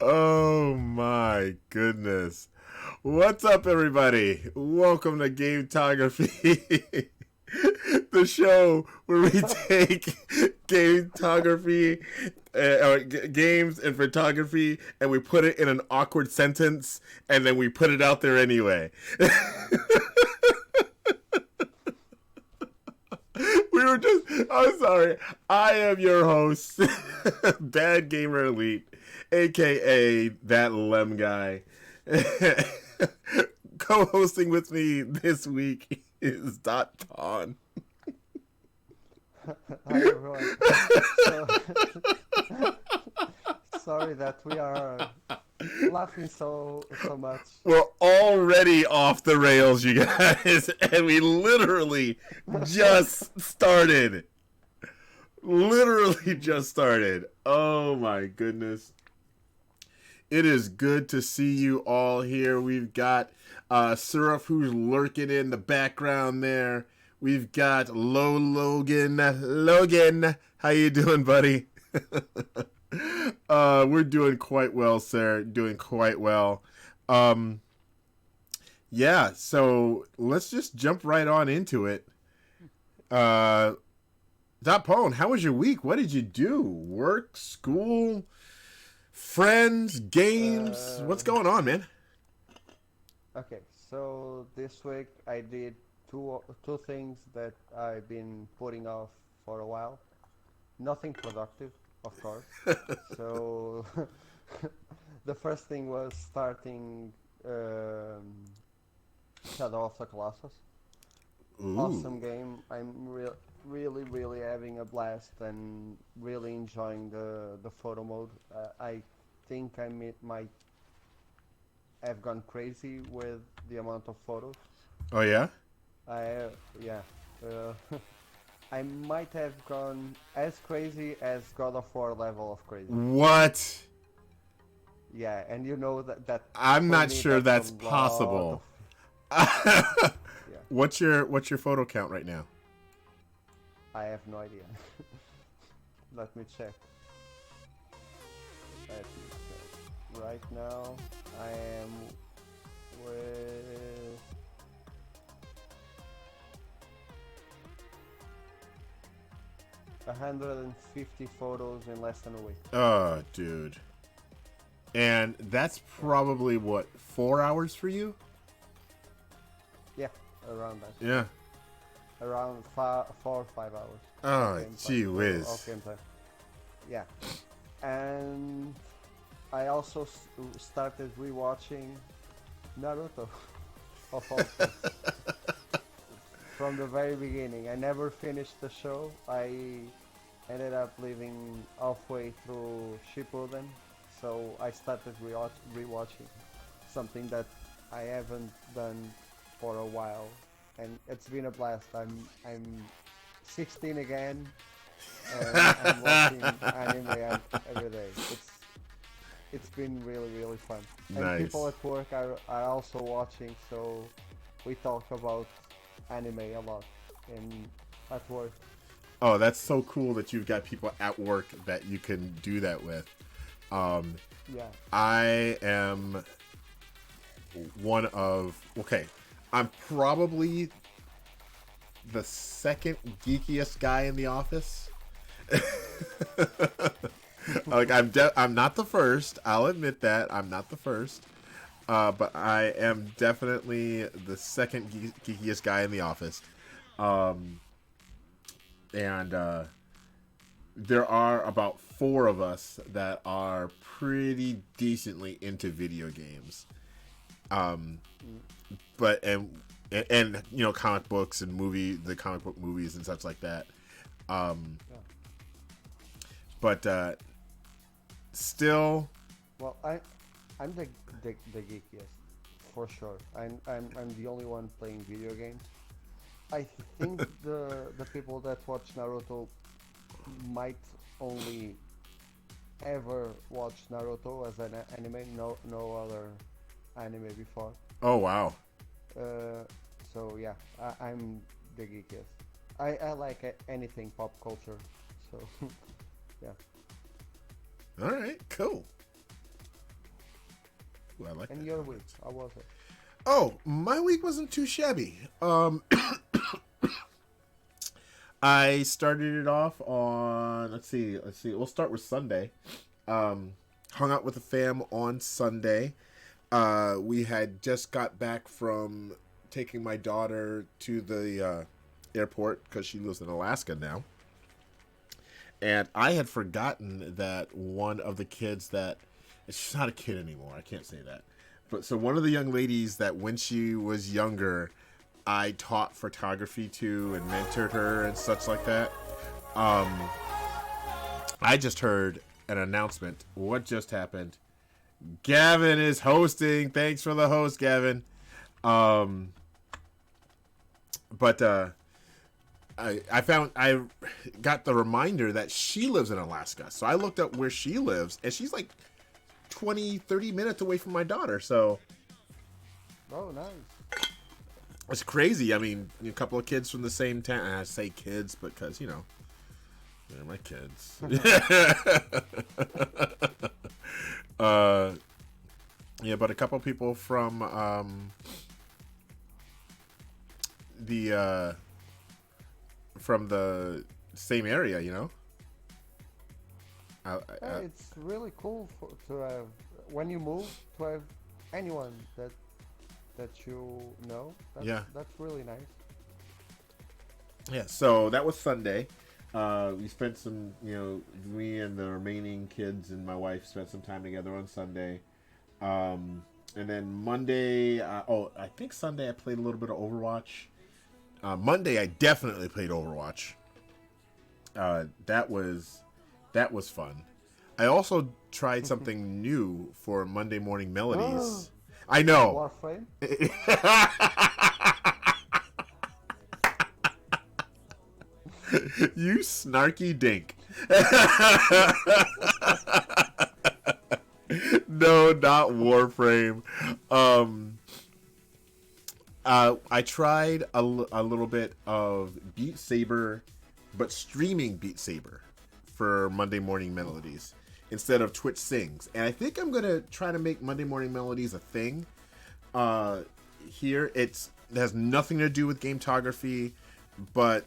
Oh my goodness. What's up, everybody? Welcome to Gametography, the show where we take gametography, games and photography, and we put it in an awkward sentence, and then we put it out there anyway. I'm sorry. I am your host, Bad Gamer Elite, aka that Lem guy. Co-hosting with me this week is Dot Pawn. Hi everyone. So, sorry that we are laughing so much. We're already off the rails, you guys, and we literally just started. Literally just started. Oh my goodness. It is good to see you all here. We've got Surf who's lurking in the background there. We've got Logan. Logan, how you doing, buddy? We're doing quite well, sir. Doing quite well. Yeah, so let's just jump right on into it. Pone, how was your week? What did you do? Work, school, friends, games? What's going on, man? Okay, so this week I did two things that I've been putting off for a while. Nothing productive, of course. So the first thing was starting Shadow of the Colossus. Ooh. Awesome game. I'm really having a blast and really enjoying the photo mode. I think might have gone crazy with the amount of photos. Oh, yeah? I yeah. Uh, I might have gone as crazy as God of War level of crazy. What? Yeah, and you know that I'm for not me sure that's a that's lot of possible. yeah. What's your photo count right now? I have no idea. Let me check. Let me check. Right now, I am with 150 photos in less than a week. Oh, dude. And that's Yeah, probably what, 4 hours for you? yeah, around that. Yeah. Around 4 or 5 hours of Oh, gameplay. gee Of whiz. gameplay. Yeah, and I also started rewatching Naruto, of all things. From the very beginning. I never finished the show. I ended up leaving halfway through Shippuden, so I started rewatching something that I haven't done for a while, and it's been a blast. I'm 16 again, and I'm watching anime every day. It's been really fun, and people Nice. at work are also watching, so we talk about anime a lot in at work. Oh, that's so cool that you've got people at work that you can do that with. Um, Yeah. I am one of, okay, I'm probably the second geekiest guy in the office. I'm not the first. I'll admit that I'm not the first. But I am definitely the second geekiest guy in the office. Um, and there are about four of us that are pretty decently into video games. Um, Mm, but you know, comic books and the comic book movies and such like that. Um, yeah. but still, Well, I'm the geekiest for sure. I'm the only one playing video games. I think the people that watch Naruto might only ever watch Naruto as an anime, no other anime before. oh wow, Uh, so yeah, I'm the geekiest. I like anything pop culture. So yeah. All right, cool. Ooh, I like And that your week, comment. how was it? Oh, my week wasn't too shabby. I started it off on let's see. We'll start with Sunday. Um, Hung out with the fam on Sunday. We had just got back from taking my daughter to the airport because she lives in Alaska now, and I had forgotten that one of the kids that she's not a kid anymore. I can't say that, but so one of the young ladies that when she was younger, I taught photography to and mentored her and such like that. Um, I just heard an announcement. What just happened? Gavin is hosting. Thanks for the host, Gavin. Um, but I got the reminder that she lives in Alaska. So I looked up where she lives, and she's like 20, 30 minutes away from my daughter. So Oh, nice. it's crazy. I mean, a couple of kids from the same town. I say kids because, they're my kids. uh, yeah, but a couple of people from the from the same area, I, Yeah, I, it's really cool to have when you move to have anyone that you know. yeah, That's really nice. yeah. So that was Sunday. We spent me and the remaining kids and my wife spent some time together on Sunday. And then Monday, I think Sunday I played a little bit of Overwatch. Monday I definitely played Overwatch. That was fun. I also tried something new for Monday Morning Melodies. I know. Warframe. You snarky dink. No, not Warframe. Um, I tried a little bit of Beat Saber, but streaming Beat Saber for Monday Morning Melodies instead of Twitch Sings. And I think I'm gonna try to make Monday Morning Melodies a thing. Uh, Here, it has nothing to do with gametography, but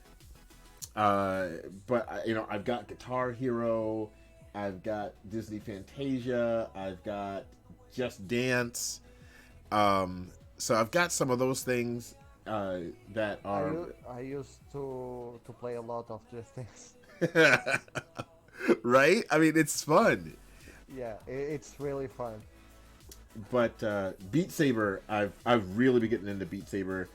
I've got Guitar Hero, I've got Disney Fantasia, I've got Just Dance. So I've got some of those things that are I used to play a lot of these things. right. I mean, it's fun, Yeah, it's really fun. but Beat Saber, I've really been getting into Beat Saber.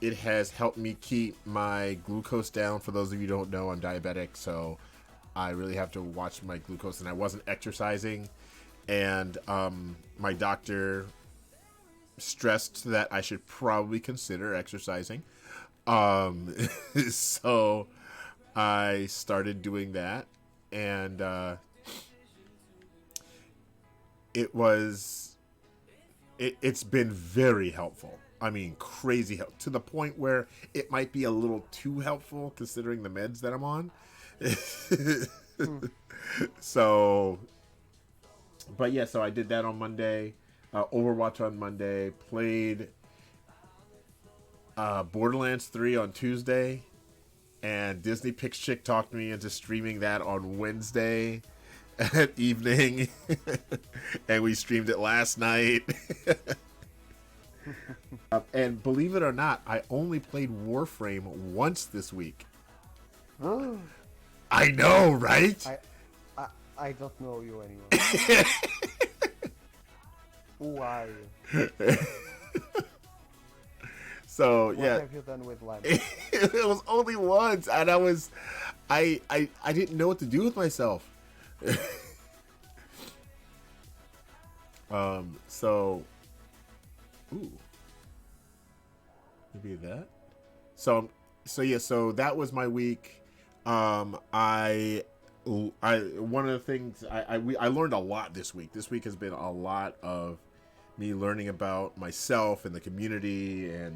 It has helped me keep my glucose down. For those of you who don't know, I'm diabetic, so I really have to watch my glucose, and I wasn't exercising. And my doctor stressed that I should probably consider exercising. Um, so I started doing that, and it was it's been very helpful. I mean, crazy help to the point where it might be a little too helpful considering the meds that I'm on. Hmm. So, but yeah, so I did that on Monday. Overwatch on Monday. Played Borderlands 3 on Tuesday. And Disney Pix Chick talked me into streaming that on Wednesday at evening. And we streamed it last night. And believe it or not, I only played Warframe once this week. I know, right? I, I I don't know you anymore. Who are you? So What yeah, have you done with life? it was only once, and I didn't know what to do with myself. So, ooh, maybe that. So yeah, so that was my week. I one of the things I learned a lot this week. This week has been a lot of me learning about myself and the community, and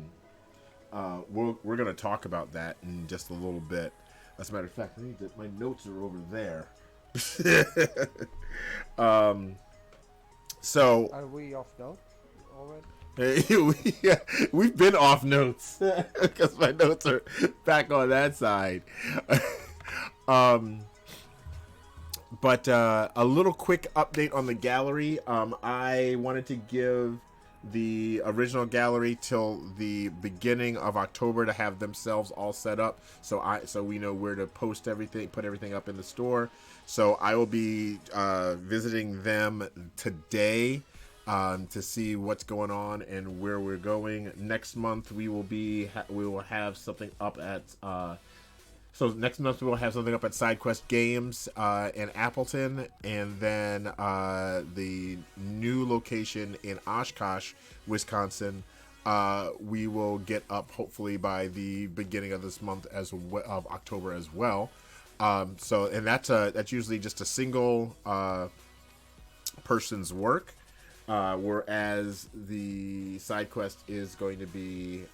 we're gonna talk about that in just a little bit. As a matter of fact, I think that my notes are over there. So Are we off note already? we've been off notes because my notes are back on that side. um, but a little quick update on the gallery. I wanted to give the original gallery till the beginning of October to have themselves all set up, so we know where to post everything, put everything up in the store. So I will be visiting them today to see what's going on and where we're going. Next month we will have something up at next month we'll have something up at SideQuest Games in Appleton, and then the new location in Oshkosh, Wisconsin. We will get up hopefully by the beginning of this month of October as well. And that's usually just a single person's work, whereas the SideQuest is going to be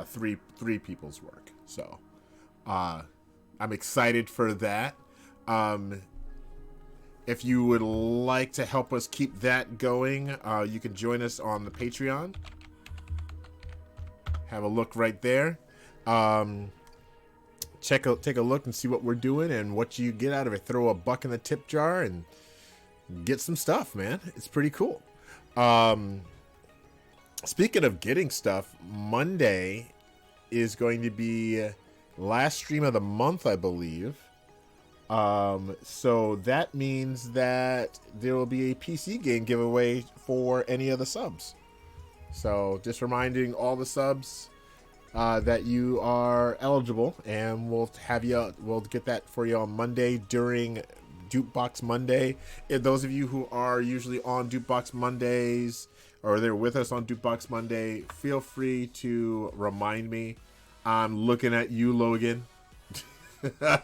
three people's work. So I'm excited for that. If you would like to help us keep that going, you can join us on the Patreon. Have a look right there. Take a look and see what we're doing and what you get out of it. Throw a buck in the tip jar and get some stuff, man. It's pretty cool. Speaking of getting stuff, Monday is going to be last stream of the month, I believe. So that means that there will be a PC game giveaway for any of the subs. So just reminding all the subs that you are eligible, and we'll get that for you on Monday during Dupebox Monday. If those of you who are usually on Dupebox Mondays, or they're with us on Dupebox Monday, feel free to remind me. I'm looking at you, Logan. Feel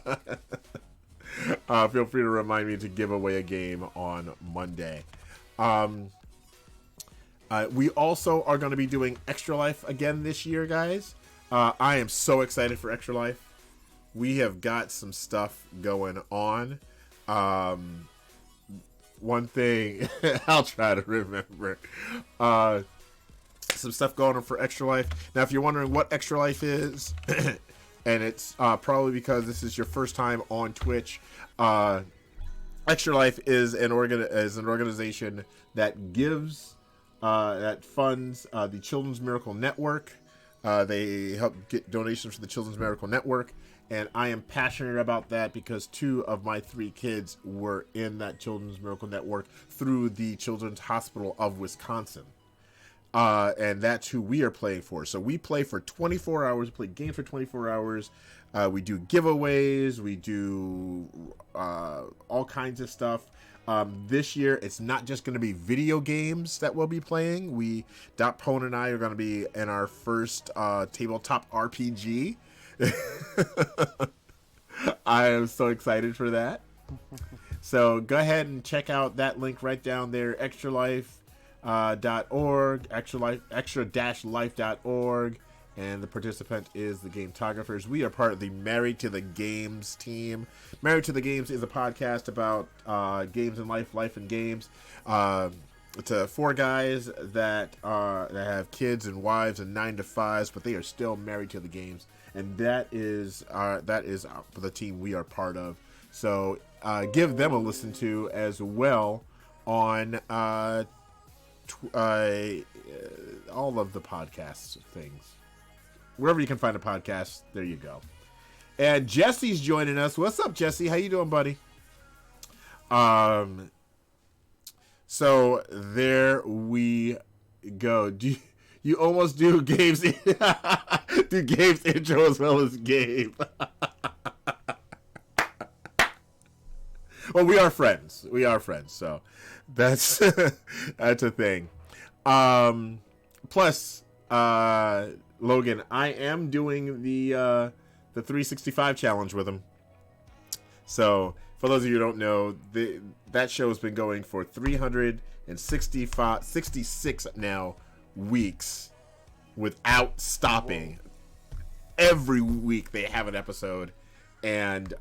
free to remind me to give away a game on Monday. We also are going to be doing Extra Life again this year, guys. I am so excited for Extra Life. We have got some stuff going on. One thing I'll try to remember, some stuff going on for Extra Life. Now, if you're wondering what Extra Life is, and it's probably because this is your first time on Twitch, Extra Life is an organization that funds the Children's Miracle Network. They help get donations for the Children's Miracle Network. And I am passionate about that because 2 of my 3 kids were in that Children's Miracle Network through the Children's Hospital of Wisconsin. And that's who we are playing for. So we play for 24 hours, we play games for 24 hours. We do giveaways, we do all kinds of stuff. This year, it's not just going to be video games that we'll be playing. Pone and I are going to be in our first tabletop RPG. I am so excited for that. So go ahead and check out that link right down there, extralife.org, extra-life.org, and the participant is the Gametographers. We are part of the Married to the Games team. Married to the Games is a podcast about games and life and games. It's 4 guys that have kids and wives and 9-to-5s, but they are still married to the games. And that is the team we are part of. So give them a listen to as well on all of the podcasts things. Wherever you can find a podcast, there you go. And Jesse's joining us. What's up, Jesse? How you doing, buddy? So there we go. You almost do Gabe's do Gabe's intro as well as Gabe. Well, we are friends. So that's that's a thing. Plus, Logan, I am doing the 365 challenge with him. So for those of you who don't know, that show has been going for 366 now weeks without stopping. every week they have an episode, and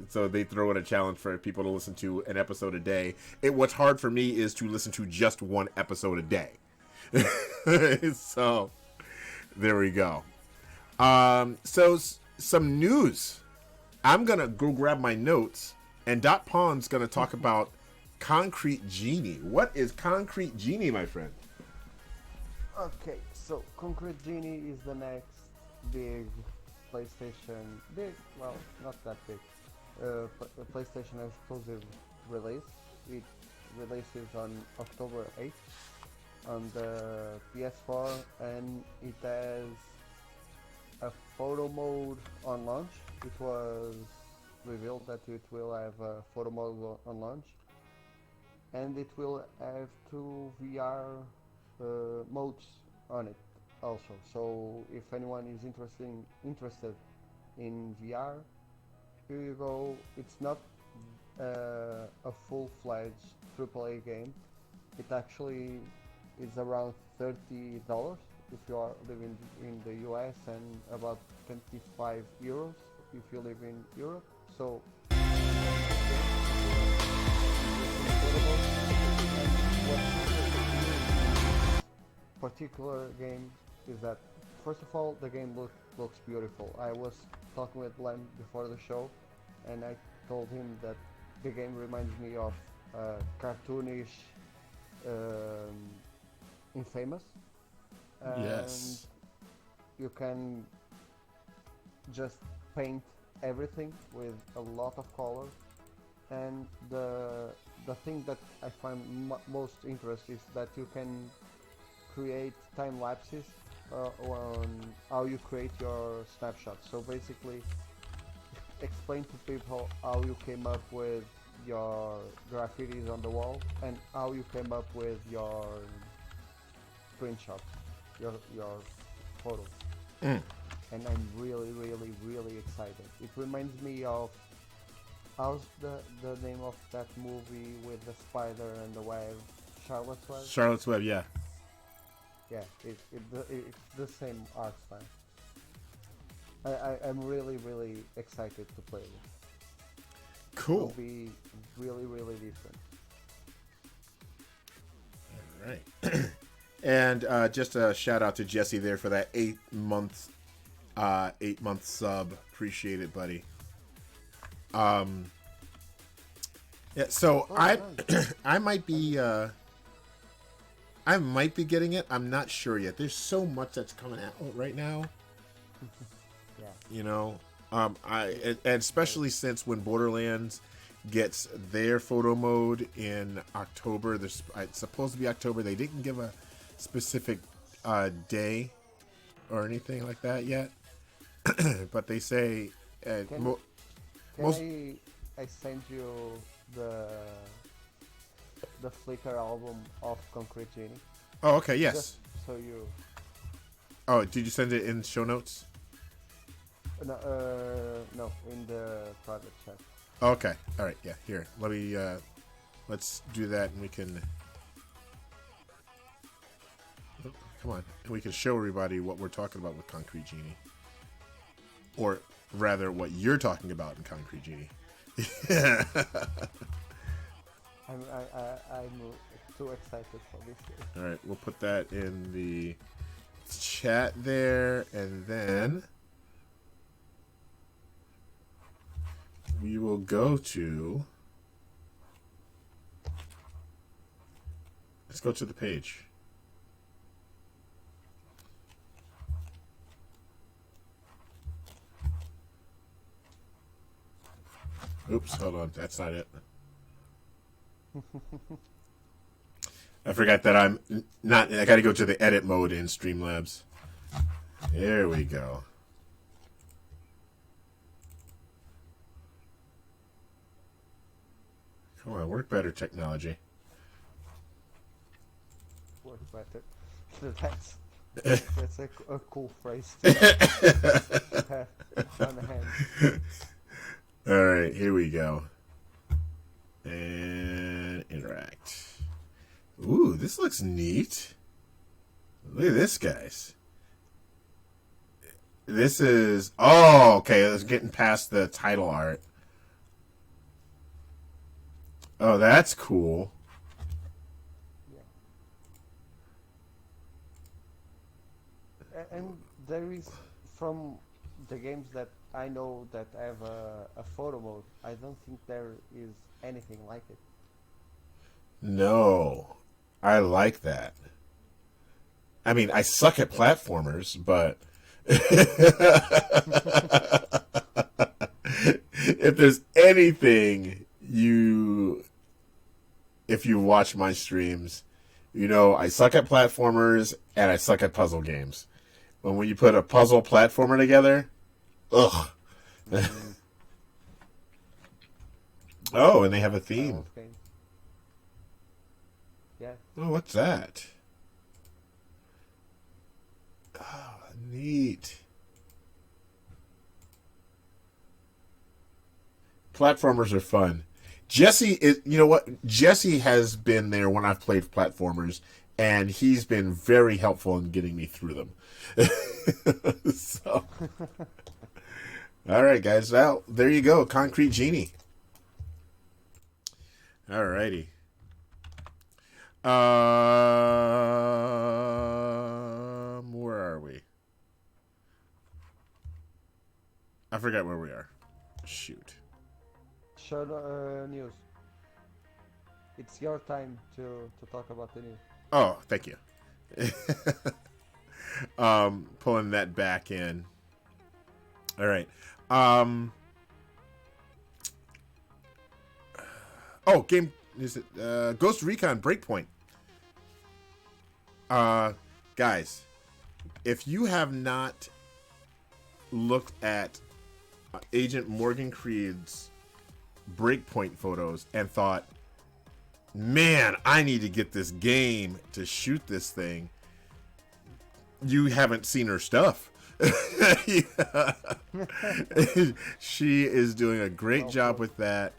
so they throw in a challenge for people to listen to an episode a day. What's hard for me is to listen to just one episode a day. So there we go. Some news. I'm gonna go grab my notes, and Dot Pond's gonna talk about Concrete Genie. What is Concrete Genie, my friend? Okay, so Concrete Genie is the next big PlayStation, well, not that big, PlayStation exclusive release. It releases on October 8th on the PS4, and it has a photo mode on launch. It was revealed that it will have a photo mode on launch, and it will have two VR modes on it also. So if anyone is interested in VR, here you go. It's not a full-fledged AAA game. It actually is around $30 if you are living in the US, and about 25 euros if you live in Europe. So particular game is that, first of all, the game looks beautiful. I was talking with Len before the show, and I told him that the game reminds me of cartoonish Infamous. And Yes. you can just paint everything with a lot of color, and the thing that I find most interesting is that you can create time lapses on how you create your snapshots. So basically, explain to people how you came up with your graffitis on the wall and how you came up with your screenshots, your photos. Mm. And I'm really excited. It reminds me of, how's the name of that movie with the spider and the web? Charlotte's Web? Charlotte's Web, yeah. Yeah, it's the same art style. I'm really excited to play this. Cool. It'll be really different. All right. And just a shout out to Jesse there for that 8-month sub. Appreciate it, buddy. Yeah, so nice. I might be getting it. I'm not sure yet. There's so much that's coming out right now. Yeah. You know, and especially since when Borderlands gets their photo mode in October, it's supposed to be October. They didn't give a specific day or anything like that yet, but they say I send you the Flickr album of Concrete Genie? Oh, okay, yes. Just so you. Oh, did you send it in show notes? No, no, in the private chat. Okay, all right, yeah. Here, let's do that, and we can. Oh, come on, and we can show everybody what we're talking about with Concrete Genie, or rather, what you're talking about in Concrete Genie. I'm too excited for this game. All right, we'll put that in the chat there, and then we will go to. Let's go to the page. Oops, hold on. That's not it. I forgot that I'm not. I got to go to the edit mode in Streamlabs. There we go. Come on, work better, technology. Work better. That's a cool phrase to have on hand. All right, here we go. And interact. Ooh, this looks neat. Look at this, guys. This is okay. It's getting past the title art. Oh, that's cool. Yeah. And there is, from the games that I know that have a photo mode, I don't think there is anything like it. No, I like that. I mean, I suck at platformers, but if there's anything if you watch my streams, you know I suck at platformers and I suck at puzzle games. When you put a puzzle platformer together, ugh. Mm, those Oh, and they have a style theme. of games. Yeah. Oh, what's that? Oh, neat. Platformers are fun. Jesse is, you know what? Jesse has been there when I've played platformers, and he's been very helpful in getting me through them. So, all right, guys. Well, there you go. Concrete Genie. All righty. Where are we? I forgot where we are. Shoot. Show news. It's your time to talk about the news. Oh, thank you. Pulling that back in. All right. Oh, game is it Ghost Recon Breakpoint. Uh, guys, if you have not looked at Agent Morgan Creed's Breakpoint photos and thought, man, I need to get this game to shoot this thing, you haven't seen her stuff. She is doing a great job with that.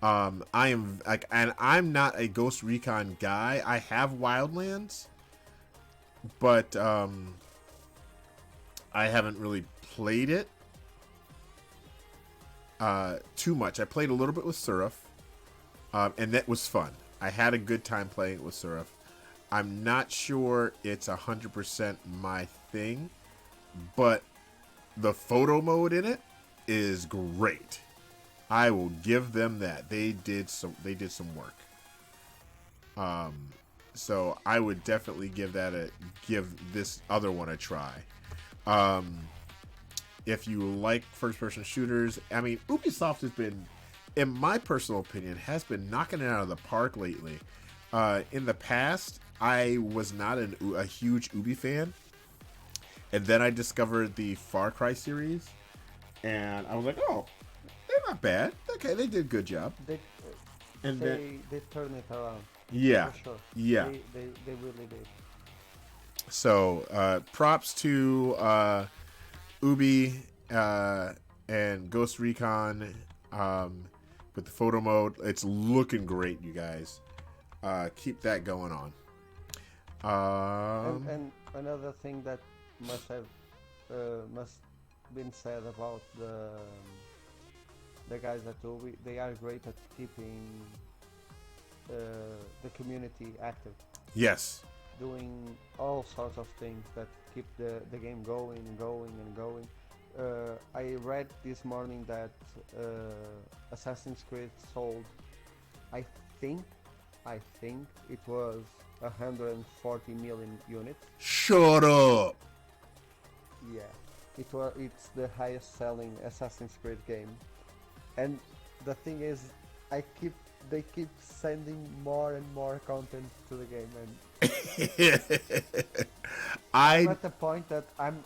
I am like, and I'm not a Ghost Recon guy. I have Wildlands, but I haven't really played it too much. I played a little bit with Surf, and that was fun. I had a good time playing it with Surf. I'm not sure it's 100% my thing, but the photo mode in it is great. I will give them that. They did some work. So I would definitely give this other one a try. If you like first person shooters, I mean, Ubisoft has been, in my personal opinion, has been knocking it out of the park lately. In the past, I was not a huge Ubi fan, and then I discovered the Far Cry series, and I was like, oh, they're not bad. Okay, they did a good job. And then They turn it around. yeah, For sure. yeah. They really did. So props to Ubi and Ghost Recon with the photo mode. It's looking great, you guys. Keep that going on. And another thing that must been said about the guys at Ubi, they are great at keeping the community active, Yes. doing all sorts of things that keep the game going and going and going. I read this morning that Assassin's Creed sold, I think, it was 140 million units. Shut up. Yeah, it's the highest selling Assassin's Creed game, and the thing is, they keep sending more and more content to the game, and I'm I at the point that I'm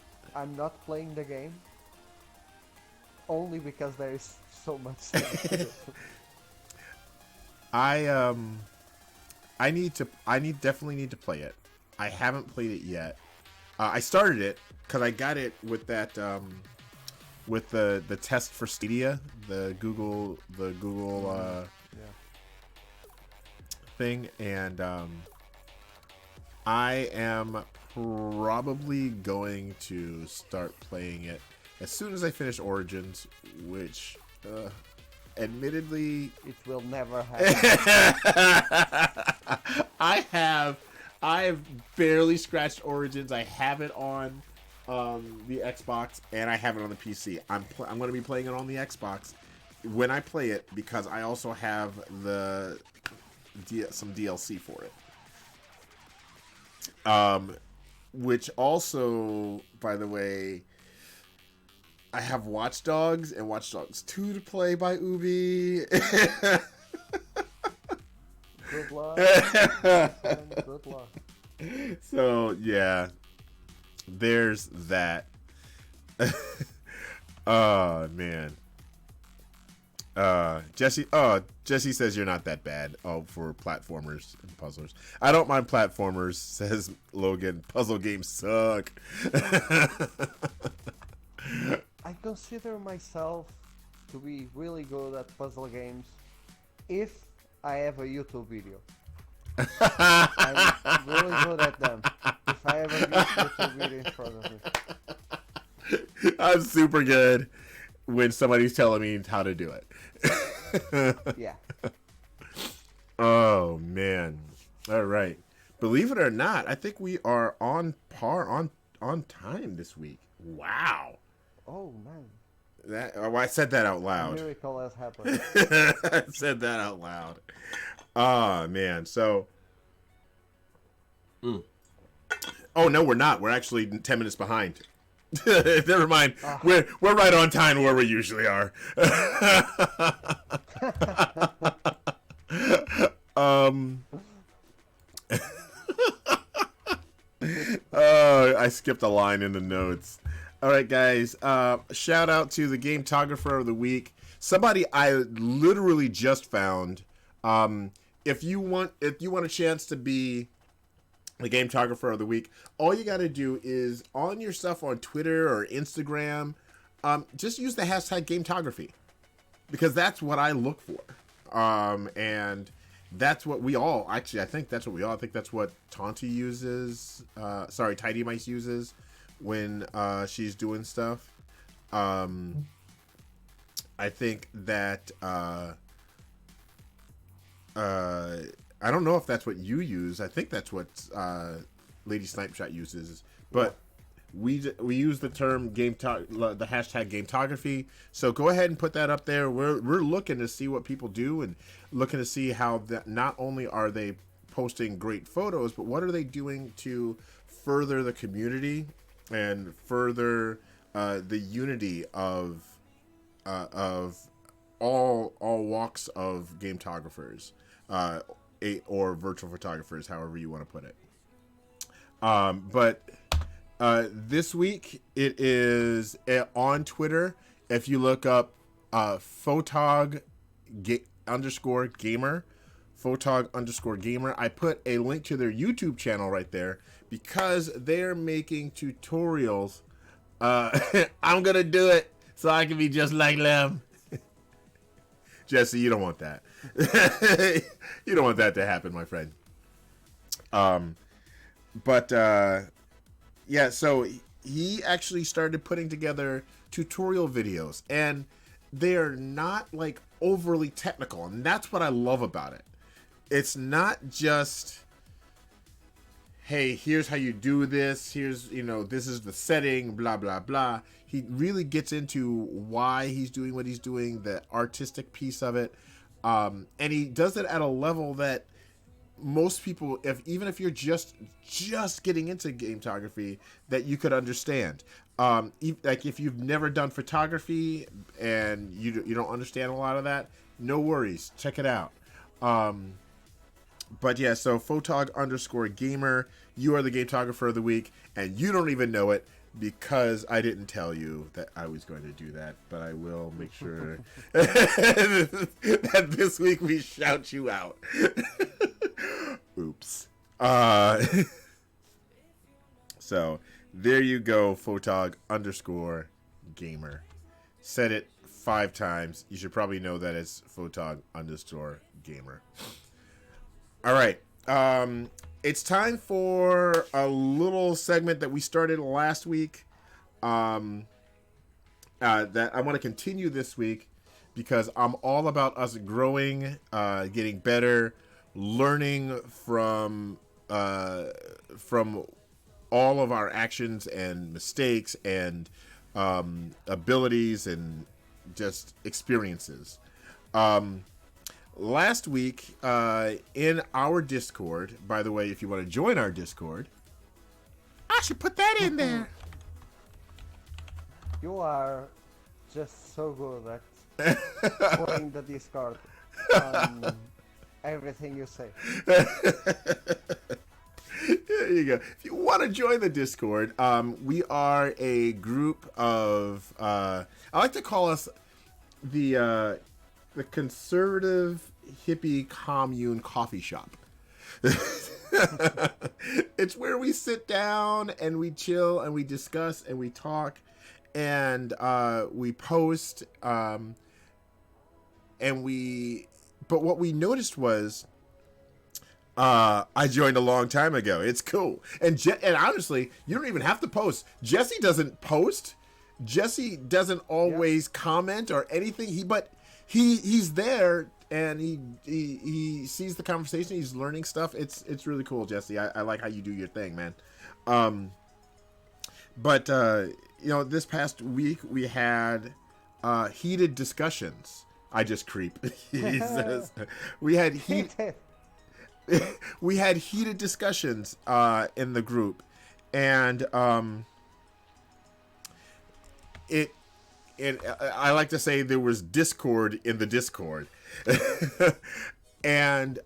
not playing the game only because there is so much stuff to do. definitely need to play it. I haven't played it yet. I started it because I got it with that with the test for Stadia, the Google Yeah. thing, and I am probably going to start playing it as soon as I finish Origins, which, admittedly, It will never happen. I've barely scratched Origins. I have it on the Xbox and I have it on the PC. I'm going to be playing it on the Xbox when I play it because I also have some DLC for it. Which also, by the way, I have Watch Dogs and Watch Dogs 2 to play by Ubi. Good luck. And good luck. So, yeah. There's that. Oh, man. Jesse says you're not that bad. Oh, for platformers and puzzlers. I don't mind platformers, says Logan. Puzzle games suck. I consider myself to be really good at puzzle games if I have a YouTube video. I'm really good at them. If I have a YouTube video in front of me. I'm super good when somebody's telling me how to do it. Yeah. Oh, man. All right. Believe it or not, I think we are on par on time this week. Wow. Oh, man. I said that out A loud. miracle has happened. I said that out loud. Oh, man. So. Oh, no, we're not. We're actually 10 minutes behind. Never mind. We're right on time where we usually are. I skipped a line in the notes. All right, guys. Shout out to the Gametographer of the Week. Somebody I literally just found. If you want a chance to be the Gametographer of the Week, all you got to do is on your stuff on Twitter or Instagram, just use the hashtag Gametography, because that's what I look for. And that's what we all, actually, I think that's what Taunty uses. Tidy Mice uses when she's doing stuff. I think that I don't know if that's what you use. I think that's what Lady Snipeshot uses. But we use the term the hashtag Gametography. So go ahead and put that up there. We're looking to see what people do and looking to see how that not only are they posting great photos, but what are they doing to further the community and further the unity of all walks of Gametographers. Or virtual photographers, however you want to put it. But this week it is on Twitter. If you look up photog_gamer, photog_gamer, I put a link to their YouTube channel right there because they're making tutorials. I'm gonna do it so I can be just like them. Jesse, you don't want that. You don't want that to happen, my friend. Yeah, so he actually started putting together tutorial videos, and they're not like overly technical, and that's what I love about it. It's not just, hey, here's how you do this, here's, this is the setting, blah, blah, blah. He really gets into why he's doing what he's doing, the artistic piece of it. And he does it at a level that most people, even if you're just getting into Gametography, that you could understand. Like if you've never done photography and you don't understand a lot of that, no worries, check it out. But yeah, so photog_gamer, you are the Gametographer of the Week, and you don't even know it because I didn't tell you that I was going to do that, but I will make sure that this week we shout you out. Oops. So there you go, photog_gamer. Said it 5 times. You should probably know that it's photog_gamer. All right. It's time for a little segment that we started last week. Um, that I want to continue this week because I'm all about us growing, getting better, learning uh, from all of our actions and mistakes and abilities and just experiences. Um, Last week in our Discord, by the way, if you want to join our Discord, I should put that in there. You are just so good at putting the Discord on everything you say. There you go. If you want to join the Discord, we are a group of. I like to call us the conservative hippie commune coffee shop. It's where we sit down and we chill and we discuss and we talk and we post and we. But what we noticed was I joined a long time ago. It's cool. And honestly, you don't even have to post. Jesse doesn't post. Jesse doesn't Yeah. always comment or anything. He's there and he sees the conversation. He's learning stuff. It's really cool, Jesse. I like how you do your thing, man. Um, but this past week we had heated discussions. I just creep. He says we had heat. We had heated discussions in the group, and it I like to say there was discord in the Discord, and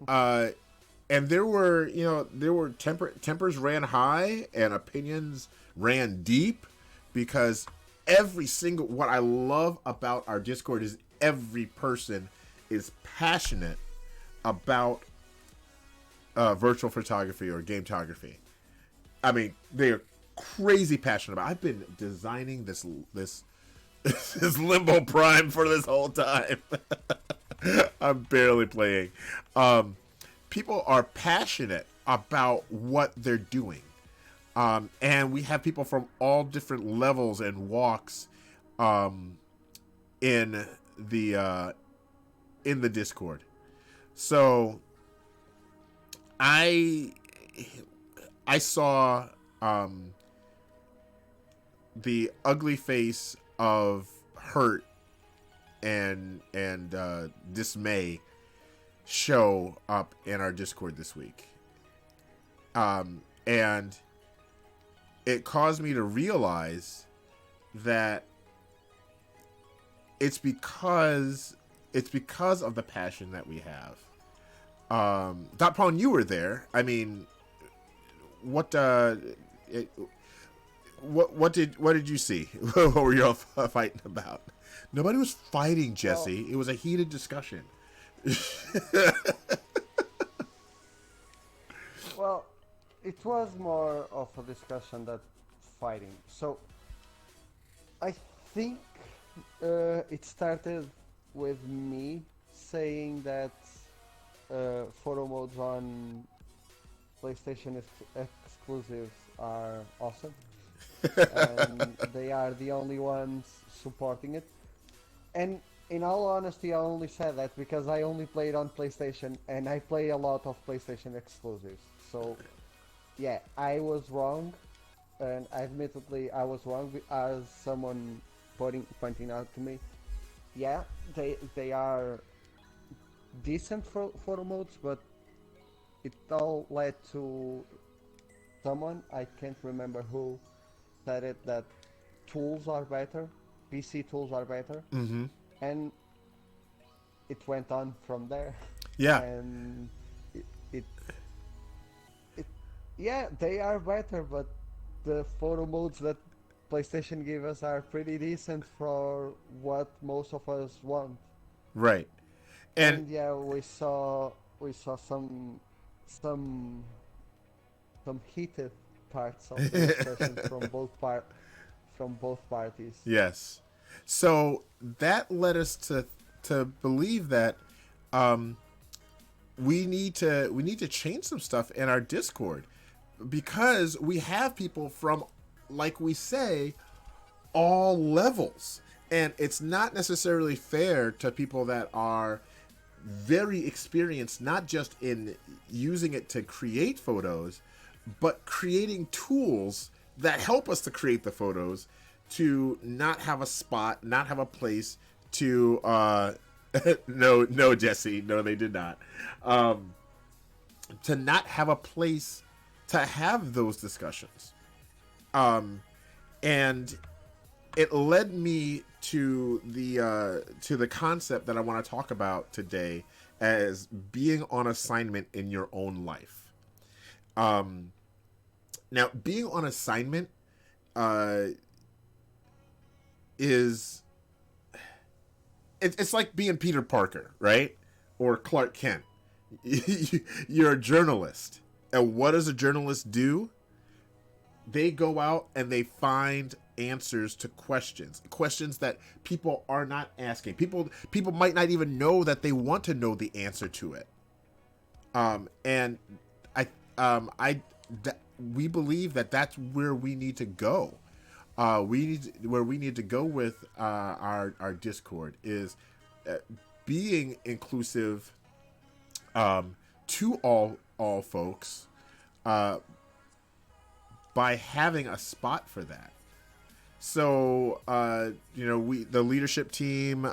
there were tempers ran high and opinions ran deep because every single what I love about our Discord is every person is passionate about virtual photography or gametography. I mean, they are crazy passionate about. I've been designing this this Limbo Prime for this whole time. I'm barely playing. People are passionate about what they're doing, and we have people from all different levels and walks in the Discord. So I I saw the ugly face of hurt and dismay show up in our Discord this week, and it caused me to realize that it's because of the passion that we have. Dot Pawn, you were there. I mean, what it, what did you see? What were you all fighting about? Nobody was fighting, Well, Jesse. It was a heated discussion. well, it was more of a discussion than fighting. So I think it started with me saying that photo modes on PlayStation exclusives are awesome, and they are the only ones supporting it. And in all honesty, I only said that because I only played on PlayStation, and I play a lot of PlayStation exclusives. So yeah, I was wrong, and admittedly I was wrong as someone pointing out to me. Yeah, they are decent for photo modes, but it all led to someone, I can't remember who, said it, that tools are better, PC tools are better, Mm-hmm. and it went on from there. Yeah. And it, it, it yeah, they are better, but the photo modes that PlayStation gave us are pretty decent for what most of us want. Right. And And yeah, we saw some some heated parts of the discussion from both parties. yes. So that led us to believe that um, we need to change some stuff in our Discord, because we have people from, like we say, all levels, and it's not necessarily fair to people that are very experienced, not just in using it to create photos, but creating tools that help us to create the photos, to not have a spot, not have a place to no, Jesse, no, they did not. To not have a place to have those discussions. And it led me to the concept that I want to talk about today, as being on assignment in your own life. Now, being on assignment is it's like being Peter Parker, right? Or Clark Kent. You're a journalist, and what does a journalist do? They go out and they find answers to questions that people are not asking. People might not even know that they want to know the answer to it. And we believe that that's where we need to go. Where we need to go with our Discord is being inclusive to all folks, by having a spot for that. So the leadership team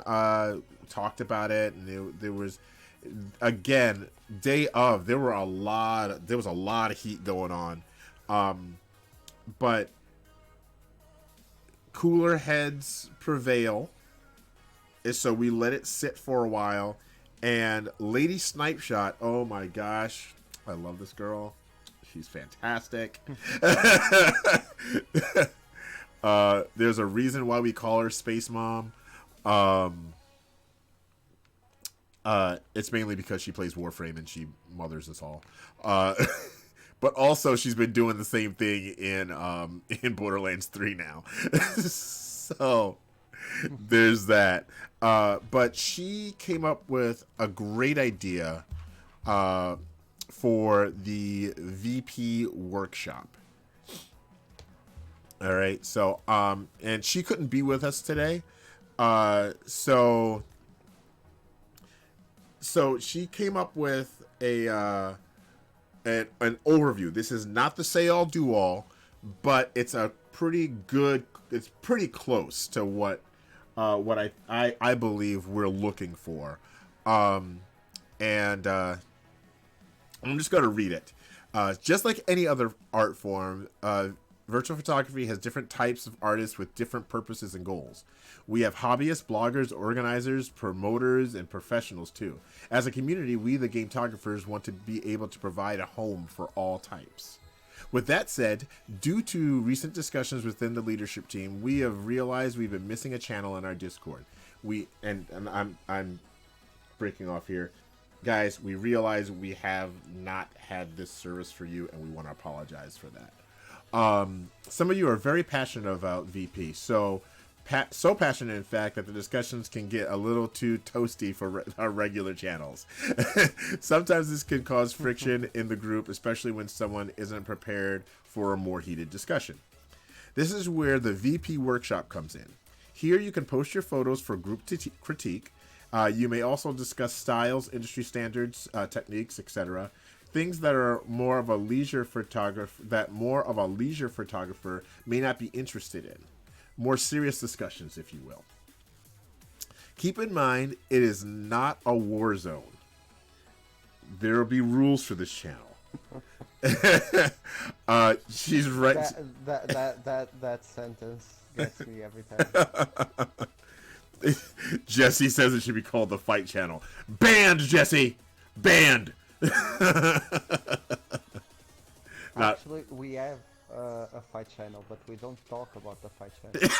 talked about it, and there was, again, day of, there was a lot of heat going on, but cooler heads prevail. So we let it sit for a while, and Lady Snipe Shot, oh my gosh, I love this girl. She's fantastic. There's a reason why we call her Space Mom. It's mainly because she plays Warframe and she mothers us all. But also she's been doing the same thing in Borderlands 3 now. So there's that. But she came up with a great idea for the VP workshop. All right. So, and she couldn't be with us today. So she came up with an overview. This is not the say all do all, but it's a pretty good. It's pretty close to what I believe we're looking for. And I'm just going to read it. Just like any other art form, virtual photography has different types of artists with different purposes and goals. We have hobbyists, bloggers, organizers, promoters, and professionals too. As a community, we, the Gametographers, want to be able to provide a home for all types. With that said, due to recent discussions within the leadership team, we have realized we've been missing a channel in our Discord. I'm breaking off here. Guys, we realize we have not had this service for you, and we want to apologize for that. Some of you are very passionate about VP, so passionate, in fact, that the discussions can get a little too toasty for our regular channels. Sometimes this can cause friction in the group, especially when someone isn't prepared for a more heated discussion. This is where the VP workshop comes in. Here you can post your photos for group critique. You may also discuss styles, industry standards, techniques, etc. Things that are more of a leisure photographer may not be interested in. More serious discussions, if you will. Keep in mind, it is not a war zone. There will be rules for this channel. She's right. That sentence gets me every time. Jesse says it should be called the Fight Channel. Banned, Jesse! Banned! Actually, we have a Fight Channel, but we don't talk about the Fight Channel.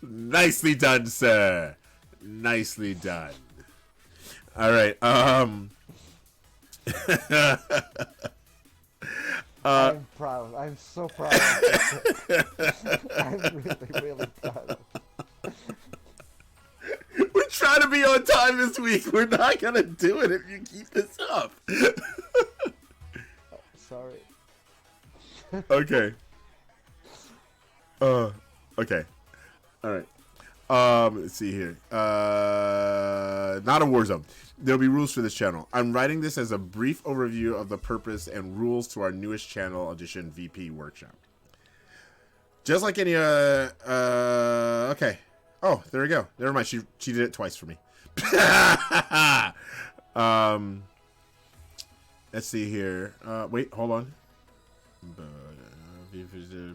Nicely done, sir. Nicely done. All right. I'm proud. I'm so proud. I'm really, really proud. trying to be on time this week. We're not gonna do it if you keep this up. Sorry. Okay. Okay. All right. Let's see here. Not a war zone. There'll be rules for this channel. I'm writing this as a brief overview of the purpose and rules to our newest channel edition VP workshop. Just like any okay. Oh, there we go. Never mind. She did it twice for me. Let's see here. Wait, hold on. Blah,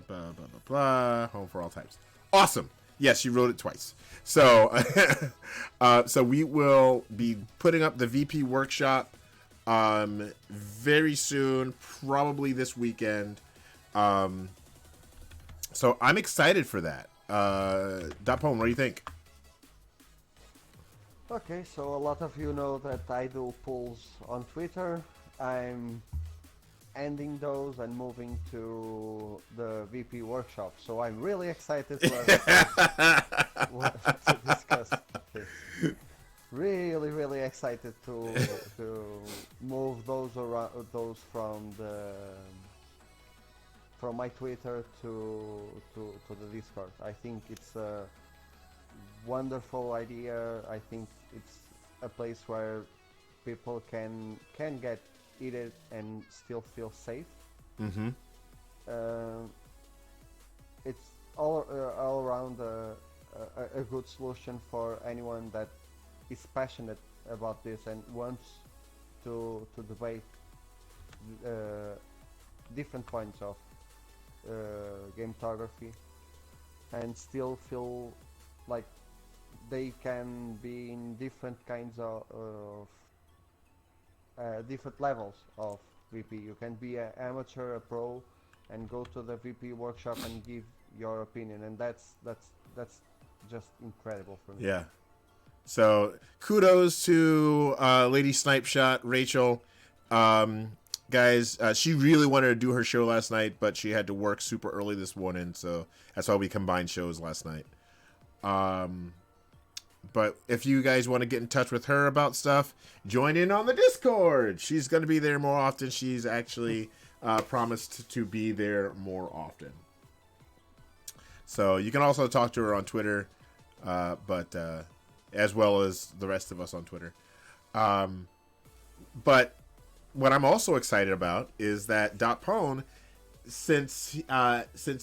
blah, blah, blah. Home for all types. Awesome. Yes, she wrote it twice. So, so we will be putting up the VP workshop very soon, probably this weekend. So I'm excited for that. Dapone, what do you think? Okay, so a lot of you know that I do polls on Twitter. I'm ending those and moving to the VP workshop. So I'm really excited to discuss this. Really, really excited to move those around, those from my Twitter to the Discord. I think it's a wonderful idea. I think it's a place where people can get it and still feel safe. Mm-hmm. It's all around a good solution for anyone that is passionate about this and wants to debate different points of gametography and still feel like they can be in different kinds of different levels of VP. You can be an amateur, a pro, and go to the VP workshop and give your opinion, and that's just incredible for me. Yeah. So kudos to Lady Snipe Shot, Rachel. Guys, she really wanted to do her show last night, but she had to work super early this morning, so that's why we combined shows last night. But if you guys want to get in touch with her about stuff, join in on the Discord. She's going to be there more often. She's actually promised to be there more often. So you can also talk to her on Twitter, but as well as the rest of us on Twitter. But what I'm also excited about is that Dapone, since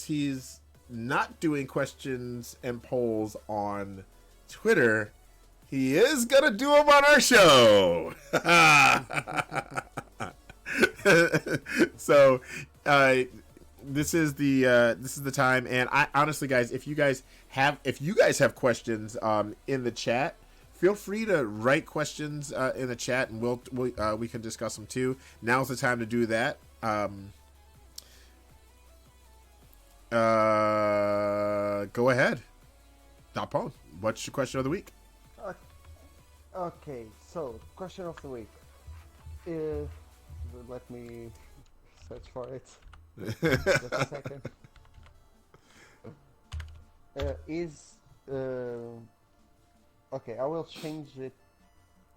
he's not doing questions and polls on Twitter, he is gonna do them on our show. So this is the time, and I honestly, guys, if you guys have questions in the chat, feel free to write questions in the chat, and we can discuss them too. Now's the time to do that. Go ahead, Dapone. What's your question of the week? Okay, so question of the week. Let me search for it. Just a second. Okay, I will change it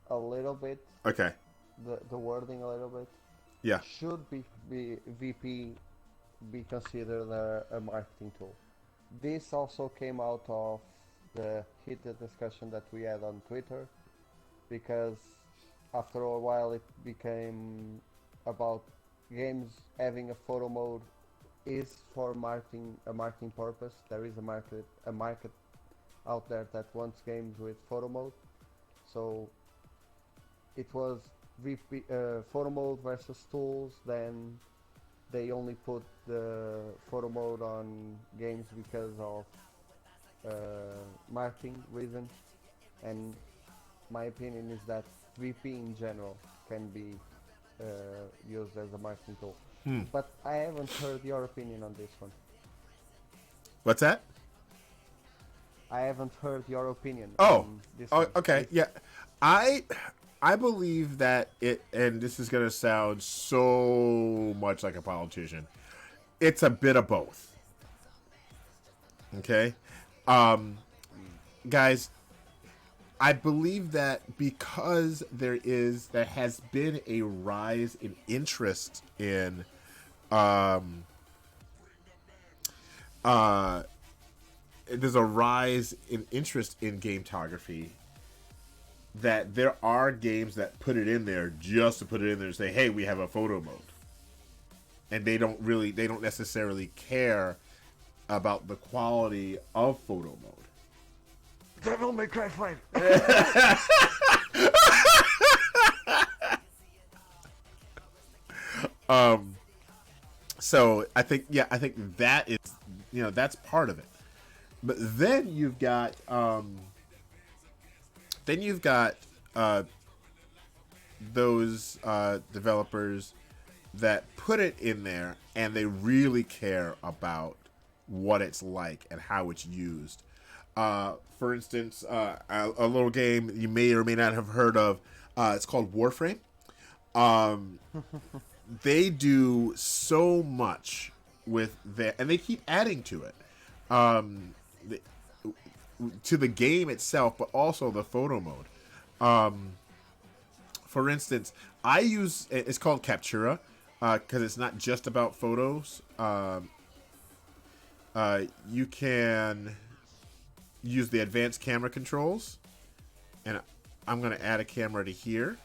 a little bit. Okay. The wording a little bit. Yeah. Should VP be considered a marketing tool? This also came out of the heated discussion that we had on Twitter, because after a while it became about games having a photo mode is for a marketing purpose. There is a market out there that wants games with photo mode, so it was VP photo mode versus tools. Then they only put the photo mode on games because of marketing reasons, and my opinion is that VP in general can be used as a marketing tool. But I haven't heard your opinion on this one. What's that? I haven't heard your opinion. Oh, on this one. Okay, yeah. I believe that it, and this is gonna sound so much like a politician. It's a bit of both. Okay, guys. I believe that because there has been a rise in interest in um uh there's a rise in interest in gametography, that there are games that put it in there just to put it in there and say, hey, we have a photo mode, and they don't necessarily care about the quality of photo mode. Devil May Cry 5. So I think that is, that's part of it. But then you've got uh, those developers that put it in there and they really care about what it's like and how it's used. For instance, a little game you may or may not have heard of. It's called Warframe. Um, they do so much with that, and they keep adding to it, um, the, to the game itself, but also the photo mode. Um, for instance, I use it's called Captura because it's not just about photos. You can use the advanced camera controls, and I'm going to add a camera to here.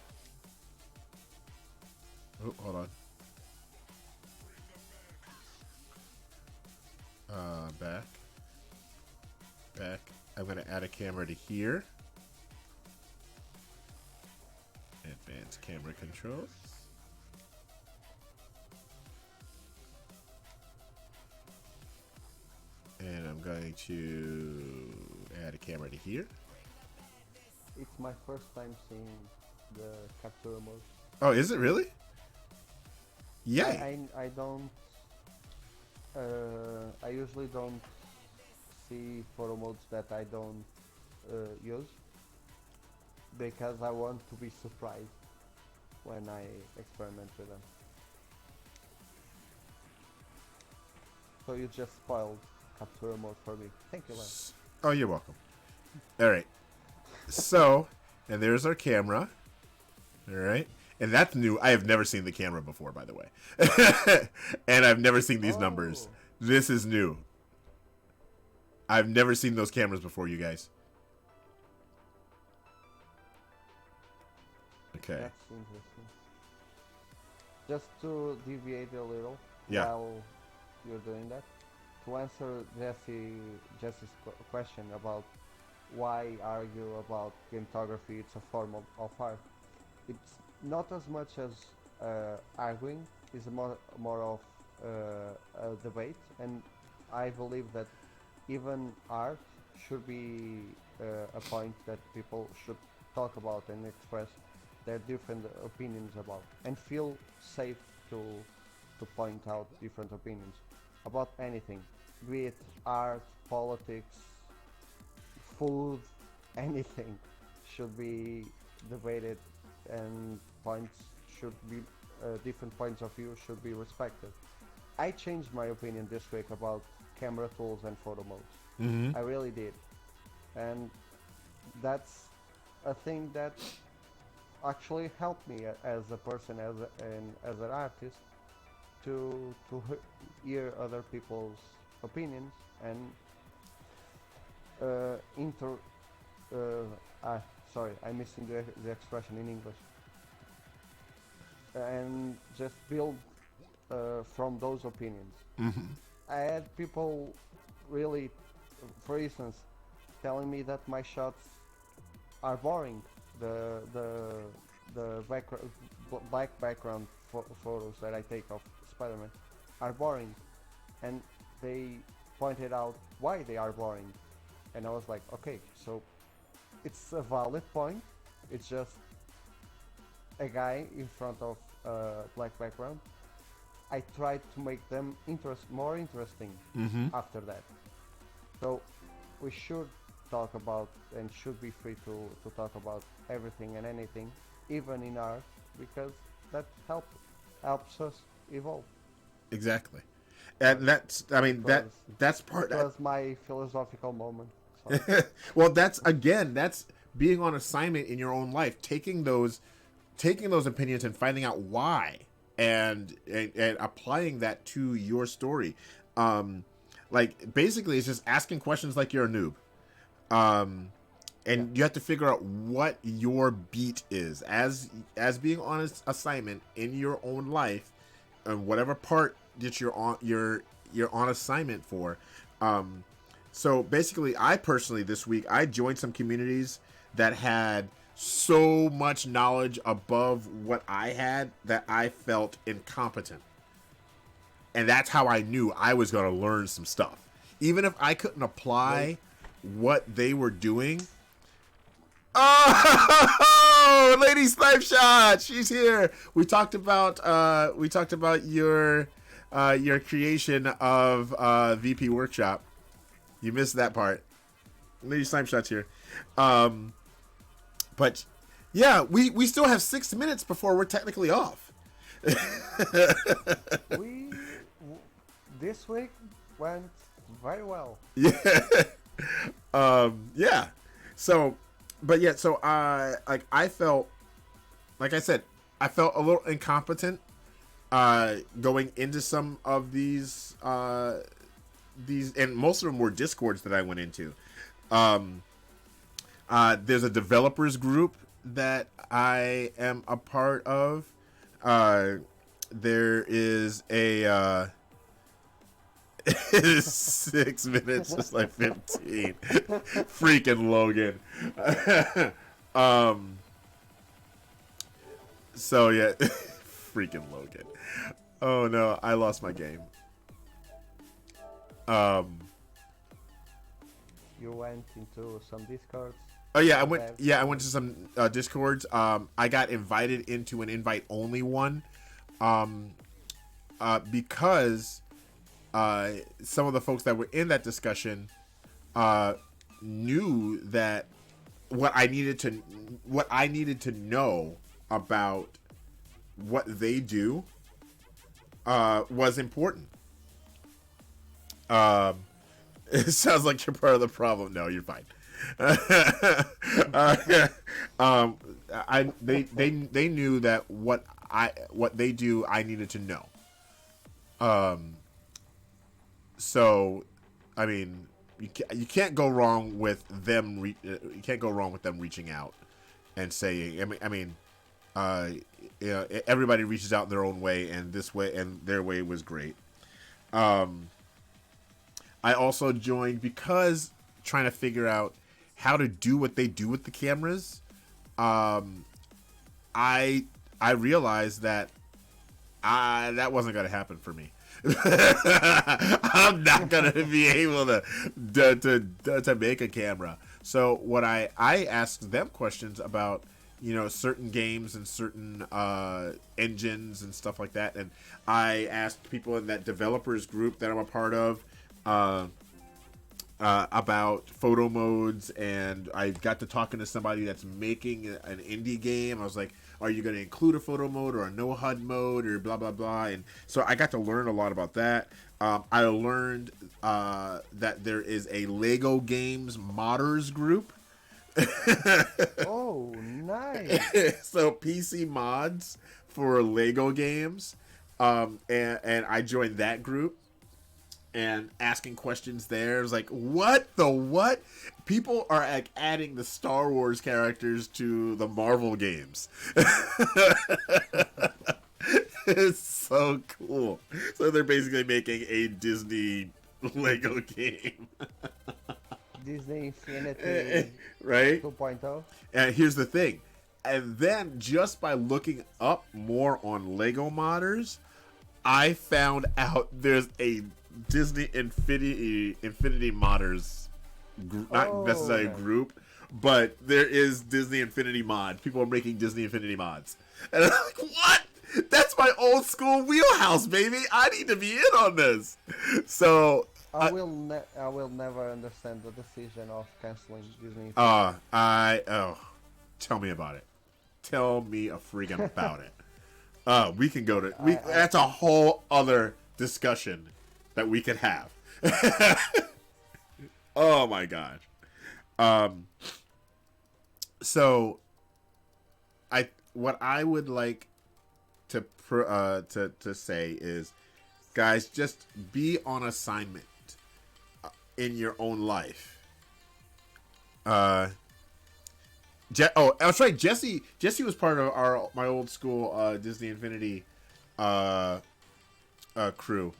Oh, hold on. Back. I'm going to add a camera to here. Advanced camera controls. And I'm going to add a camera to here. It's my first time seeing the capture mode. Oh, is it really? Yeah. I don't. I usually don't see photo modes that I don't use, because I want to be surprised when I experiment with them. So you just spoiled capture mode for me. Thank you, Len. Oh, you're welcome. All right. So, and there's our camera. All right. And that's new. I have never seen the camera before, by the way. And I've never seen these numbers. This is new. I've never seen those cameras before, you guys. Okay. That's interesting. Just to deviate a little while you're doing that, to answer Jesse's question about why argue about gametography, it's a form of art. It's not as much as arguing, it's more of a debate, and I believe that even art should be a point that people should talk about and express their different opinions about, and feel safe to point out different opinions about anything, be it art, politics, food, anything should be debated, and points should be different points of view should be respected. I changed my opinion this week about camera tools and photo modes. Mm-hmm. I really did, and that's a thing that actually helped me as a person, as an artist, to hear other people's opinions and inter. Sorry, I'm missing the expression in English. And just build from those opinions. Mm-hmm. I had people really, for instance, telling me that my shots are boring. The black background photos that I take of Spider-Man are boring, and they pointed out why they are boring, and I was like, okay, so it's a valid point. It's just a guy in front of a black background. I tried to make them more interesting after that. So we should talk about and should be free to talk about everything and anything, even in art, because that helps us evolve. Exactly. And that's part. That was my philosophical moment. So. Well, that's being on assignment in your own life, taking those opinions and finding out why, and applying that to your story. Like basically, it's just asking questions like you're a noob. Um, Yeah. and you have to figure out what your beat is as being on an assignment in your own life, and whatever part that you're on assignment for. So basically, I personally this week I joined some communities that had so much knowledge above what I had that I felt incompetent, and that's how I knew I was going to learn some stuff, even if I couldn't Wait. apply what they were doing. Oh, Lady Snipe Shot, she's here. We talked about your creation of VP Workshop. You missed that part. Lady Snipe Shot's here. But yeah, we still have 6 minutes before we're technically off. We this week went very well. Yeah. Yeah. So, but yeah, so I felt, like I said, I felt a little incompetent going into some of these, and most of them were Discords that I went into. There's a developers group that I am a part of. There is a 6 minutes, just like 15. Freaking Logan. So yeah, freaking Logan. Oh no, I lost my game. You went into some discords. Oh yeah, I You went. have Yeah, I went to some Discords. I got invited into an invite only one, because some of the folks that were in that discussion knew that what I needed to know about what they do was important. It sounds like you're part of the problem. No, you're fine. They knew that what they do, I needed to know. So, I mean, you can't go wrong with them. You can't go wrong with them reaching out and saying. Everybody reaches out in their own way, and their way was great. I also joined because trying to figure out how to do what they do with the cameras. I realized that that wasn't going to happen for me. I'm not going to be able to make a camera. So what I asked them questions about, certain games and certain engines and stuff like that, and I asked people in that developers group that I'm a part of about photo modes, and I got to talking to somebody that's making an indie game. I was like, are you going to include a photo mode or a no HUD mode or blah blah blah? And so I got to learn a lot about that. I learned that there is a Lego Games modders group. Oh, nice. So PC mods for Lego games, and I joined that group and asking questions there. It was like, what? People are like adding the Star Wars characters to the Marvel games. It's so cool. So they're basically making a Disney Lego game. Disney Infinity Right? 2.0. And here's the thing. And then just by looking up more on Lego modders, I found out there's a Disney Infinity modders, not necessarily a group, but there is Disney Infinity mod. People are making Disney Infinity mods, and I'm like, what? That's my old school wheelhouse, baby. I need to be in on this. So I will never understand the decision of canceling Disney. tell me about it. Tell me a freaking about it. We can go to that's a whole other discussion that we could have. Oh my gosh. So what I would like to say is, guys, just be on assignment in your own life. That's right. Jesse was part of my old school Disney Infinity uh, crew.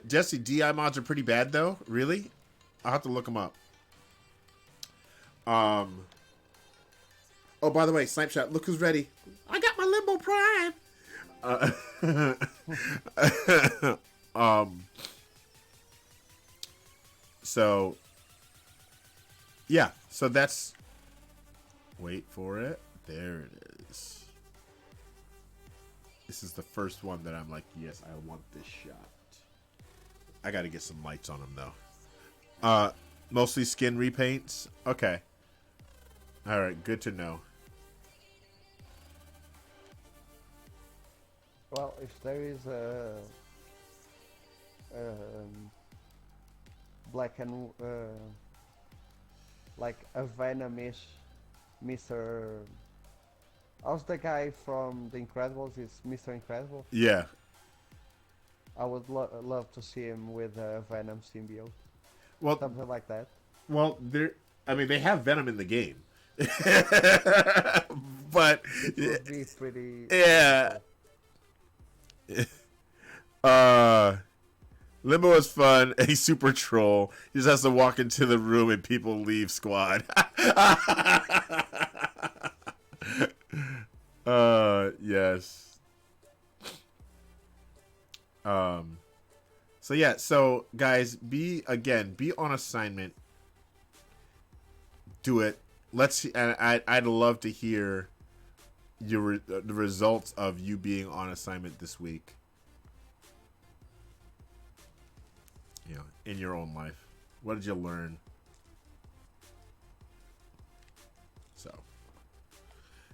Jesse, DI mods are pretty bad though. Really, I'll have to look them up. Oh, by the way, Snipe Shot, look who's ready. I got my Limbo Prime. So yeah, so that's. Wait for it. There it is. This is the first one that I'm like, yes, I want this shot. I got to get some lights on them though. Mostly skin repaints. Okay. All right, good to know. Well, if there is a black and like a venomish Mr. How's the guy from The Incredibles? Is Mr. Incredible? Yeah. I would love to see him with a Venom symbiote. Well, Something like that. Well, they have Venom in the game, but It would be pretty. yeah. Limbo is fun. He's super troll. He just has to walk into the room and people leave squad. Yes. So yeah, so guys, be on assignment. Do it. And I'd love to hear the results of you being on assignment this week. You know, in your own life. What did you learn? So.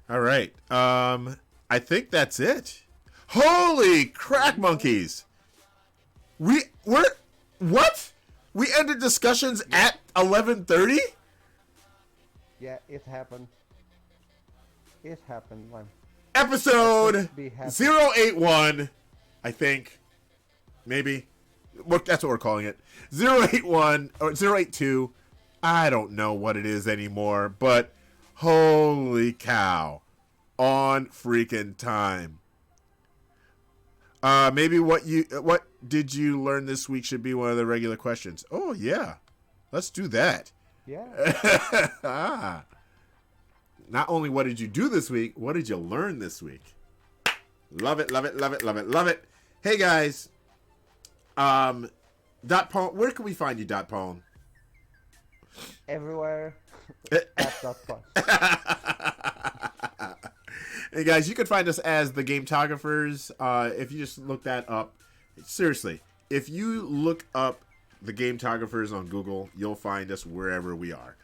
All right. I think that's it. Holy crack monkeys. We're what? We ended discussions at 11:30? Yeah, it happened. It happened, man. Episode 081, I think. Maybe. That's what we're calling it. 081 or 082. I don't know what it is anymore, but holy cow. On freaking time. Maybe what did you learn this week should be one of the regular questions. Oh yeah. Let's do that. Yeah. Not only what did you do this week, what did you learn this week? Love it, love it, love it, love it, love it. Hey guys. Dot Pone, where can we find you, Dot Pone? Everywhere. At Dot Pone. Hey guys, you can find us as the Gametographers. If you just look that up, seriously, if you look up the Gametographers on Google, you'll find us wherever we are.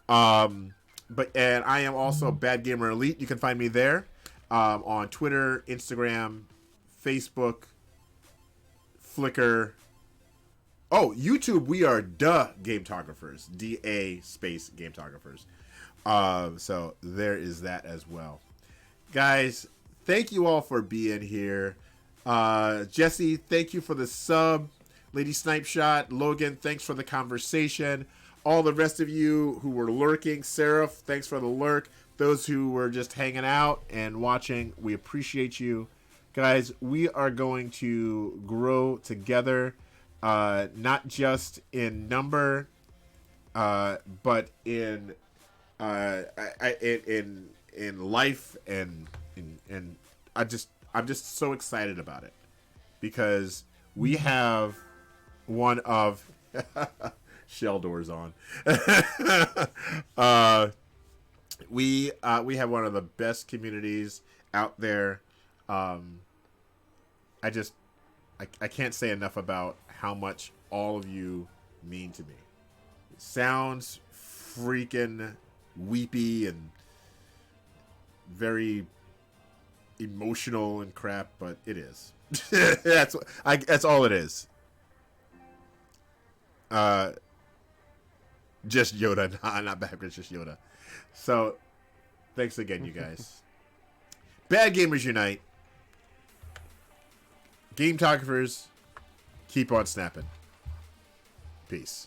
And I am also Bad Gamer Elite. You can find me there on Twitter, Instagram, Facebook, Flickr. Oh, YouTube. We are Da Gametographers. DA space Gametographers. So there is that as well. Guys, thank you all for being here. Jesse, thank you for the sub. Lady Snipe Shot, Logan, thanks for the conversation. All the rest of you who were lurking, Seraph, thanks for the lurk. Those who were just hanging out and watching, we appreciate you. Guys, we are going to grow together, not just in number, but in life, and I'm just so excited about it because we have one of shell doors on. We have one of the best communities out there. I can't say enough about how much all of you mean to me. It sounds freaking weepy and very emotional and crap, but it is. That's all it is. Just Yoda, not backwards, just Yoda. So Thanks again, you guys. Bad Gamers Unite. Gametographers, keep on snapping. Peace.